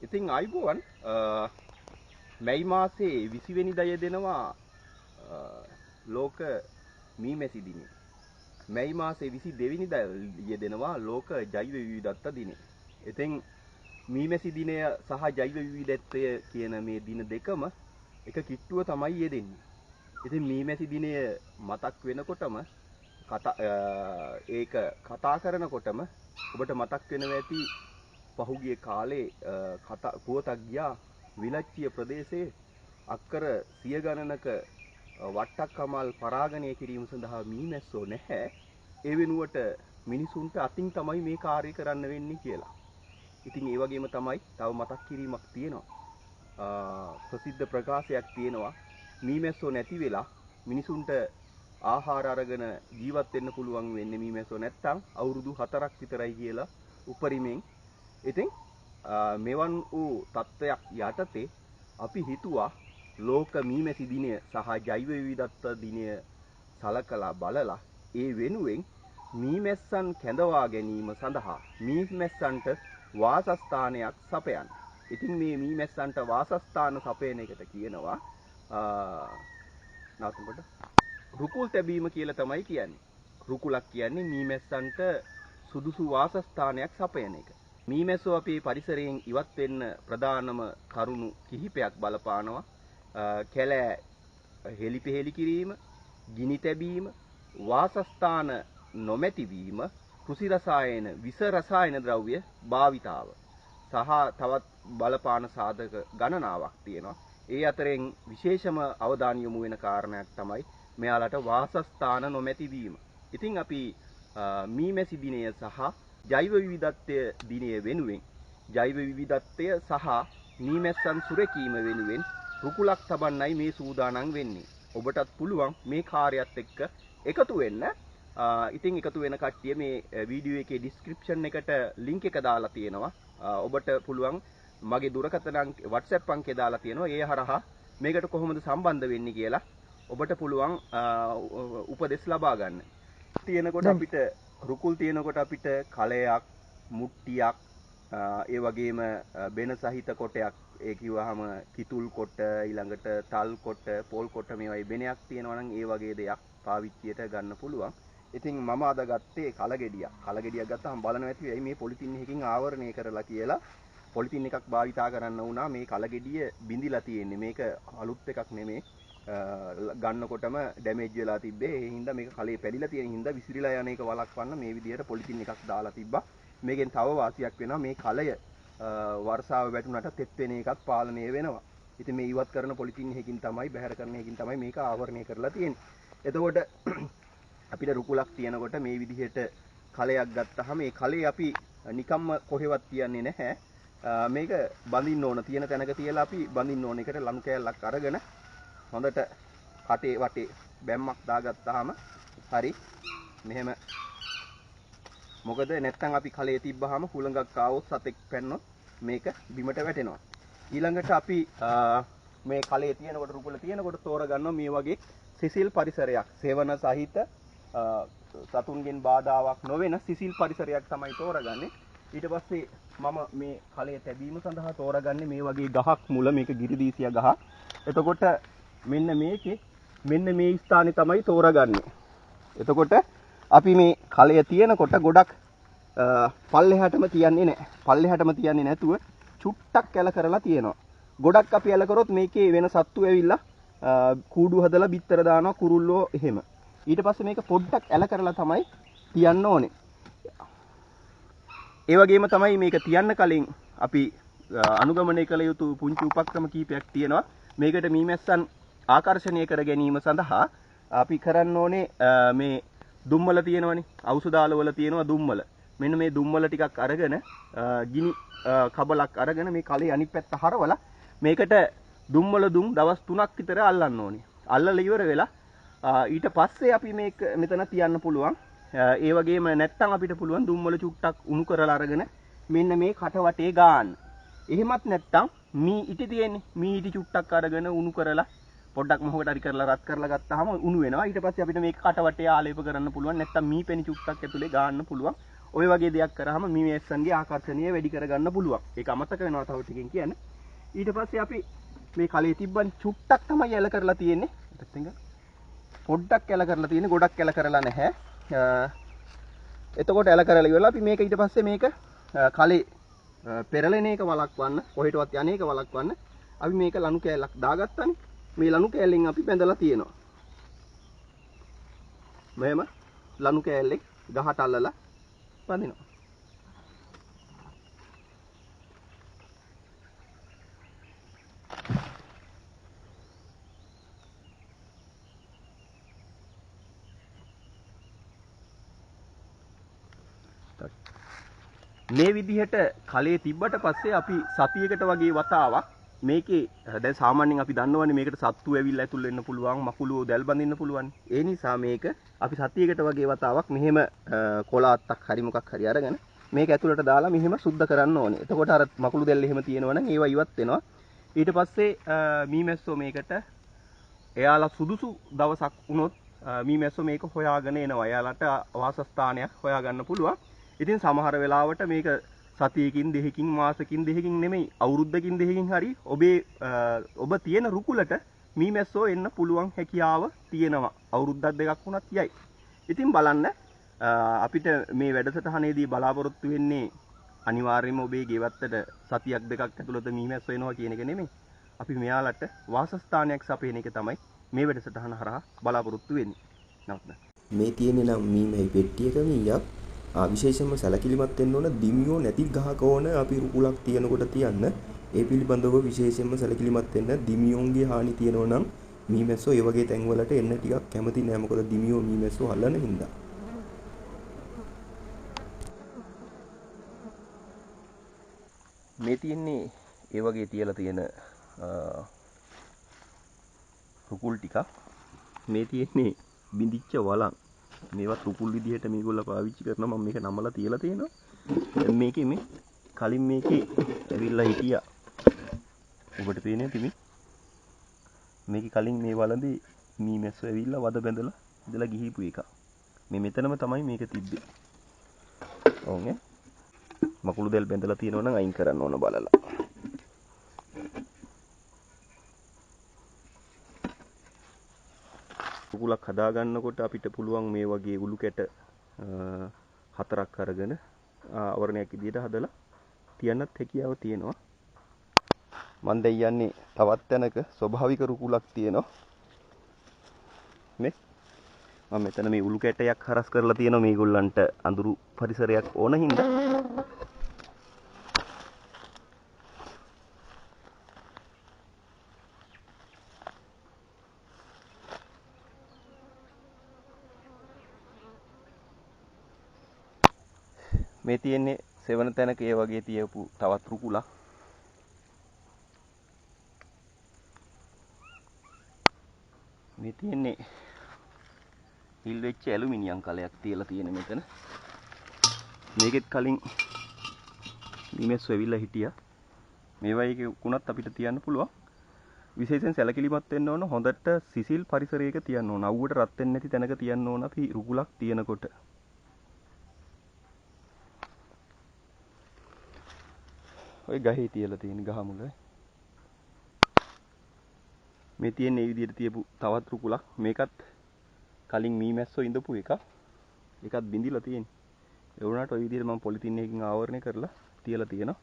ඉතින් ආයිබෝවන් මැයි මාසේ 20 වෙනිදා යෙදෙනවා ලෝක මීමැසි දිනය. මැයි මාසේ 22 වෙනිදා යෙදෙනවා ලෝක ජෛව විවිධත්ව දිනය. ඉතින් මීමැසි දිනය සහ ජෛව විවිධත්වය කියන මේ දින දෙකම එක කිට්ටුව තමයි යෙදෙන්නේ. ඉතින් මීමැසි දිනය මතක් වෙනකොටම ඒක කතා කරනකොටම ඔබට මතක් වෙනවා ඇති පහුගිය කාලේ පුවතක් ගියා විලච්චිය ප්‍රදේශයේ අක්කර 100 ගණනක වට්ටක් කමල් පරාගණය කිරීම සඳහා මීමැස්සෝ නැහැ. ඒ වෙනුවට මිනිසුන්ට අතින් තමයි මේ කාර්යය කරන්න වෙන්නේ කියලා. ඉතින් ඒ වගේම තමයි තව මතක් කිරීමක් තියෙනවා. ප්‍රසිද්ධ ප්‍රකාශයක් තියෙනවා මීමැස්සෝ නැති වෙලා මිනිසුන්ට ආහාර අරගෙන ජීවත් වෙන්න පුළුවන් වෙන්නේ මීමැස්සෝ නැත්තම් අවුරුදු 4ක් විතරයි කියලා උපරිමෙන්. ඉතින් මෙවන් වූ තත්ත්වයක් යටතේ අපි හිතුවා ලෝක මීමැසි දිනය සහ ජෛව විවිධත්ව දිනය සලකලා බලලා ඒ වෙනුවෙන් මීමැස්සන් කැඳවා ගැනීම සඳහා මීමැස්සන්ට වාසස්ථානයක් සපයන්න. ඉතින් මේ මීමැස්සන්ට වාසස්ථාන සපයන එකට කියනවා රුකුල් තැබීම කියලා තමයි කියන්නේ. රුකුලක් කියන්නේ මීමැස්සන්ට සුදුසු වාසස්ථානයක් සපයන එක. මීමැස්සෝ අපේ පරිසරයෙන් ඉවත් වෙන්න ප්‍රධානම කරුණු කිහිපයක් බලපානවා. කැලෑ හෙලිපෙහෙලි කිරීම, ගිනි තැබීම, වාසස්ථාන නොමැතිවීම, කෘෂි රසායන, විස රසායන ද්‍රව්‍ය භාවිතාව සහ තවත් බලපාන සාධක ගණනාවක් තියෙනවා. ඒ අතරින් විශේෂම අවධානය යොමු වෙන කාරණයක් තමයි මෙයාලට වාසස්ථාන නොමැතිවීම. ඉතින් අපි මීමැසි දිනය සහ ජෛව විවිධත්වය දිනය වෙනුවෙන් ජෛව විවිධත්වය සහ මීමැස්සන් සුරැකීම වෙනුවෙන් රුකුලක් තබන්නයි මේ සූදානම් වෙන්නේ. ඔබටත් පුළුවන් මේ කාර්යයත් එක්ක එකතු වෙන්න. ඉතින් එකතු වෙන කට්ටිය මේ වීඩියෝ එකේ ඩිස්ක්‍රිප්ෂන් එකට ලින්ක් එක දාලා තියෙනවා. ඔබට පුළුවන් මගේ දුරකථන WhatsApp අංකය දාලා තියෙනවා. ඒ හරහා මේකට කොහොමද සම්බන්ධ වෙන්නේ කියලා ඔබට පුළුවන් උපදෙස් ලබා ගන්න. තියෙනකොට අපිට රුකුල් තියෙනකොට අපිට කලයක්, මුට්ටියක්, ඒ වගේම බෙන සහිත කොටයක්, ඒ කිව්වහම කිතුල් කොට, ඊළඟට තල් කොට, පොල් කොට මේවයි බෙනයක් තියෙනවා නම් ඒ වගේ දෙයක් පාවිච්චියට ගන්න පුළුවන්. ඉතින් මම අද ගත්තේ කලගෙඩියක්. කලගෙඩියක් ගත්තාම බලනවා ඇති වෙයි මේ පොලිතින් එකකින් ආවරණය කරලා කියලා. පොලිතින් එකක් භාවිතා කරන්න වුණා. මේ කලගෙඩිය බිඳිලා තියෙන්නේ. මේක අලුත් එකක් නෙමෙයි. ගන්නකොටම ඩැමේජ් වෙලා තිබ්බේ. ඒ හින්දා මේක කලේ පැදිලා තියෙන හින්දා විසිරීලා යන එක වළක්වන්න මේ විදිහට පොලිතින් එකක් දාලා තිබ්බා. මේකෙන් තව වාසියක් වෙනවා මේ කලය වර්ෂාව වැටුණට තෙත් වෙන එකත් පාලනය වෙනවා. ඉතින් මේ ඉවත් කරන පොලිතින් එකකින් තමයි බැහැර කරන එකකින් තමයි මේක ආවරණය කරලා තියෙන්නේ. එතකොට අපිට රුකුලක් තියනකොට මේ විදිහට කලයක් ගත්තාම මේ කලේ අපි නිකම්ම කොහෙවත් තියන්නේ නැහැ. මේක බඳින්න ඕන. තියෙන තැනක තියලා අපි බඳින්න ඕන. එකට ලණු කෑල්ලක් අරගෙන හොඳට කටේ වටේ බැම්මක් දාගත්තාම හරි මෙහෙම. මොකද නැත්තම් අපි කලේ තිබ්බහම හුළඟක් ආවොත් සතෙක් පැන්නොත් මේක බිමට වැටෙනවා. ඊළඟට අපි මේ කලේ තියෙනකොට රුකුල තියෙනකොට තෝරගන්නවා මේ වගේ සිසිල් පරිසරයක්. සේවන සහිත සතුන්ගෙන් බාධාවක් නොවන සිසිල් පරිසරයක් තමයි තෝරගන්නේ. ඊට පස්සේ මම මේ කලේ තැබීම සඳහා තෝරගන්නේ මේ වගේ ගහක් මුල. මේක ගිරිදීසිය ගහ. එතකොට මෙන්න මේකේ මෙන්න මේ ස්ථානේ තමයි තෝරගන්නේ. එතකොට අපි මේ කලය තියෙනකොට ගොඩක් පල්ලෙහාටම තියන්නේ නැහැ. පල්ලෙහාටම තියන්නේ නැතුව චුට්ටක් ඇල කරලා තියෙනවා. ගොඩක් අපි ඇල කරොත් මේකේ වෙන සත්තු ඇවිල්ලා කූඩු හදලා බිත්තර දානවා, කුරුල්ලෝ එහෙම. ඊට පස්සේ මේක පොඩ්ඩක් ඇල කරලා තමයි තියන්න ඕනේ. ඒ වගේම තමයි මේක තියන්න කලින් අපි අනුගමනය කළ යුතු පුංචි උපක්‍රම කීපයක් තියෙනවා. මේකට මීමැස්සන් ආකර්ෂණය කර ගැනීම සඳහා අපි කරන්න ඕනේ මේ දුම්මල තියෙනවනේ. ඖෂධාල වල තියෙනවා දුම්මල. මෙන්න මේ දුම්මල ටිකක් අරගෙන ගිනි කබලක් අරගෙන මේ කලේ අනිත් පැත්ත හරවලා මේකට දුම්මල දුම් දවස් 3ක් විතර අල්ලන්න ඕනේ. අල්ලලා ඉවර වෙලා ඊට පස්සේ අපි මේක මෙතන තියන්න පුළුවන්. ඒ වගේම නැත්තම් අපිට පුළුවන් දුම්වල චුට්ටක් උණු කරලා අරගෙන මෙන්න මේ කට වටේ ගාන්න. එහෙමත් නැත්තම් මී ඉටි තියෙන්නේ. මී ඉටි චුට්ටක් අරගෙන උණු කරලා පොඩ්ඩක් මොහොකට හරි කරලා රත් කරලා ගත්තාම උණු වෙනවා. ඊට පස්සේ අපිට මේක කට වටේ ආලේප කරන්න පුළුවන්. නැත්තම් මී පෙනි චුට්ටක් ඇතුලේ ගාන්න පුළුවන්. ඔය වගේ දෙයක් කරාම මීමැස්සන්ගේ ආකර්ෂණීය වැඩි කරගන්න පුළුවන්. ඒක අමතක වෙනවා තව ටිකකින් කියන්නේ. ඊට පස්සේ අපි මේ කලේ තිබ්බන් චුට්ටක් තමයි ඇල කරලා තියෙන්නේ. පොඩ්ඩක් ඇල කරලා තියෙන්නේ, ගොඩක් ඇල කරලා නැහැ. එතකොට ඇල කරලා ඉවරලා අපි මේක ඊට පස්සේ මේක කලේ පෙරලෙන එක වළක්වන්න, කොහෙටවත් යන එක වළක්වන්න අපි මේක ලණු කෑල්ලක් දාගත්තානේ. මේ ලණු කෑල්ලෙන් අපි බැඳලා තියෙනවා. මෙහෙම ලණු කෑල්ලෙන් ගහට අල්ලලා බඳිනවා. මේ විදිහට කලේ තිබ්බට පස්සේ අපි සතියකට වගේ වතාවක් මේකේ දැන් සාමාන්‍යයෙන් අපි දන්නවනේ මේකට සත්තු ඇවිල්ලා ඇතුල් වෙන්න පුළුවන්, මකුළුවෝ දැල් බඳින්න පුළුවන්. ඒ නිසා මේක අපි සතියකට වගේ වතාවක් මෙහෙම කොලාත්තක් හරි මොකක් හරි අරගෙන මේක ඇතුළට දාලා මෙහෙම සුද්ධ කරන්න ඕනේ. එතකොට අර මකුළු දැල් එහෙම තියෙනවනම් ඒවා ඉවත් වෙනවා. ඊට පස්සේ මීමැස්සෝ මේකට එයාලා සුදුසු දවසක් වුණොත් මීමැස්සෝ මේක හොයාගෙන එනවා. එයාලට වාසස්ථානයක් හොයාගන්න පුළුවන්. ඉතින් සමහර වෙලාවට මේක සතියකින් දෙකකින් මාසකින් දෙකකින් නෙමෙයි අවුරුද්දකින් දෙකකින් හරි ඔබ තියෙන රුකුලට මීමැස්සෝ එන්න පුළුවන් හැකියාව තියෙනවා. අවුරුද්දක් දෙකක් වුණත් යයි. ඉතින් බලන්න අපිට මේ වැඩසටහනේදී බලාපොරොත්තු වෙන්නේ අනිවාර්යයෙන්ම ඔබේ ගෙවත්තට සතියක් දෙකක් ඇතුළත මීමැස්සෝ එනවා කියන එක නෙමෙයි. අපි මෙයාලට වාසස්ථානයක් සපයන එක තමයි මේ වැඩසටහන හරහා බලාපොරොත්තු වෙන්නේ. නවත්ත. මේ තියෙන්නේ නම් මීමැයි පෙට්ටියක මීයක්. විශේෂයෙන්ම සැලකිලිමත් වෙන්න ඕන දිමියෝ නැති ගහක ඕන අපි රුකුලක් තියනකොට තියන්න. ඒ පිළිබඳව විශේෂයෙන්ම සැලකිලිමත් වෙන්න. දිමියෝන්ගේ හානි තියෙනවා නම් මීමැස්සෝ ඒ වගේ තැන්වලට එන්න ටිකක් කැමති නෑ. මොකද දිමියෝ මීමැස්සෝ අල්ලන හින්දා. මේ තියෙන්නේ ඒ වගේ තියලා තියෙන රුකුල් ටිකක්. මේ තියෙන්නේ බිඳිච්ච වලන්. මේවත් රුකුල් විදිහට මේගොල්ලෝ පාවිච්චි කරනවා. මම මේක නමලා තියලා තියෙනවා. දැන් මේකේ මේ කලින් මේකේ ඇවිල්ලා හිටියා. ඔබට පේන්නේ තිමි. මේකේ කලින් මේ වළඳේ මීමැස්සෝ ඇවිල්ලා වද බැඳලා ඉඳලා ගිහිපු එක. මේ මෙතනම තමයි මේක තිබ්බේ. ඕනේ. මකුළු දැල් බැඳලා තියෙනවා නම් අයින් කරන්න ඕන බලලා. රුකුලක් හදා ගන්නකොට අපිට පුළුවන් මේ වගේ උළු කැට හතරක් අරගෙන ආවරණයක් විදිහට හදලා තියන්නත් හැකියාව තියෙනවා. මම දැන් යන්නේ තවත් තැනක ස්වභාවික රුකුලක් තියෙනවා. මේ මම මෙතන මේ උළු කැටයක් හරස් කරලා තියෙනවා මේගොල්ලන්ට අඳුරු පරිසරයක් ඕන හින්දා. මේ තියෙන්නේ සෙවන තැනක ඒ වගේ තියපු තවත් රුකුලක්. මේ තියෙන්නේ හිල් වෙච්ච ඇලුමිනියම් කලයක් තියලා තියෙන මෙතන. මේකෙත් කලින් මීමැස්සෝ ඇවිල්ලා හිටියා. මේ වගේ කුණත් අපිට තියන්න පුළුවන්. විශේෂයෙන් සැලකිලිමත් වෙන්න ඕන හොඳට සිසිල් පරිසරයක තියන්න ඕන. අවුවට රත් වෙන්නේ නැති තැනක තියන්න ඕන අපි රුකුලක් තියනකොට. ඔය ගහේ තියලා තියෙන ගහ මුල. මේ තියෙන මේ විදිහට තියපු තවත් රුකුලක්. මේකත් කලින් මීමැස්සෝ ඉඳපු එක. ඒකත් බිඳිලා තියෙන්නේ. ඒ වුණාට ඔය විදිහට මම පොලිතින් එකකින් ආවරණය කරලා තියලා තියෙනවා.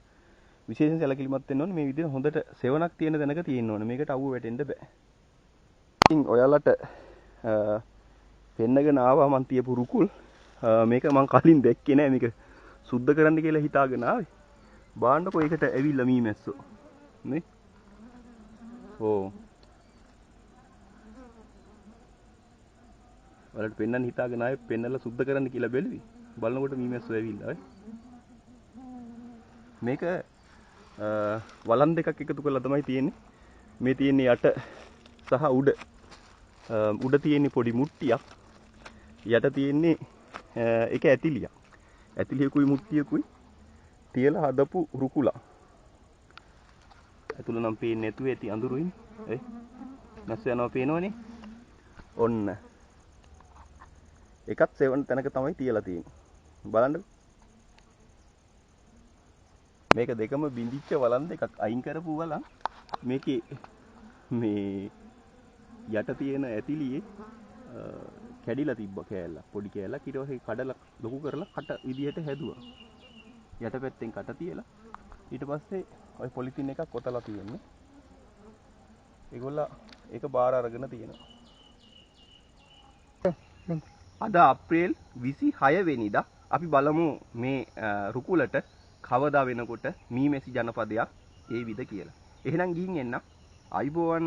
විශේෂයෙන් සැලකිලිමත් වෙන්න ඕනේ මේ විදිහට හොඳට සෙවණක් තියෙන තැනක තියෙන්න ඕනේ. මේකට අවුව වැටෙන්න බෑ. ඉතින් ඔයාලට පෙන්නගෙන ආවා මම තියපු රුකුල්. මේක මම කලින් දැක්කේ නෑ. මේක සුද්ධ කරන්න කියලා හිතාගෙන ආවේ. බාන්නකෝ ඒකට ඇවිල්ලා මීමැස්සෝ. නේ? ඕ. ඔයාලට පෙන්නන්න හිතාගෙන ආවේ පෙන්නලා සුද්ධ කරන්න කියලා බැලුවේ. බලනකොට මීමැස්සෝ ඇවිල්ලා. මේක වලන් දෙකක් එකතු කරලා තමයි තියෙන්නේ. මේ තියෙන්නේ යට සහ උඩ. උඩ තියෙන්නේ පොඩි මුට්ටියක්. යට තියෙන්නේ ඒක ඇතිලියක්. ඇතිලියකුයි මුට්ටියකුයි තියලා හදපු රුකුලක්. ඇතුළ නම් පේන්නේ නැතුව ඇති අඳුරුයිනේ. එයි. නැස්ස යනවා පේනවනේ. ඔන්න. එකත් සෙවන තැනක තමයි තියලා තියෙන්නේ. බලන්න. මේක දෙකම බිඳිච්ච වලන් දෙකක් අයින් කරපු වලන් මේකේ මේ යට තියෙන ඇතිලියේ කැඩිලා තිබ්බ කෑල්ලක් පොඩි කෑල්ලක් ඊට පස්සේ කඩලා ලොකු කරලා කට විදියට හැදුවා යට පැත්තෙන් කට තියලා ඊට පස්සේ ওই පොලිතින් එකක් කොතලා තියෙන්නේ ඒගොල්ලෝ ඒක බාර අරගෙන තියෙනවා අද අප්‍රේල් 26 වෙනිදා අපි බලමු මේ රුකුලට කවදා වෙනකොට මීමැසි ජනපදයක් ඒවිද කියලා එහෙනම් ගිහින් එන්න අයිබෝවන්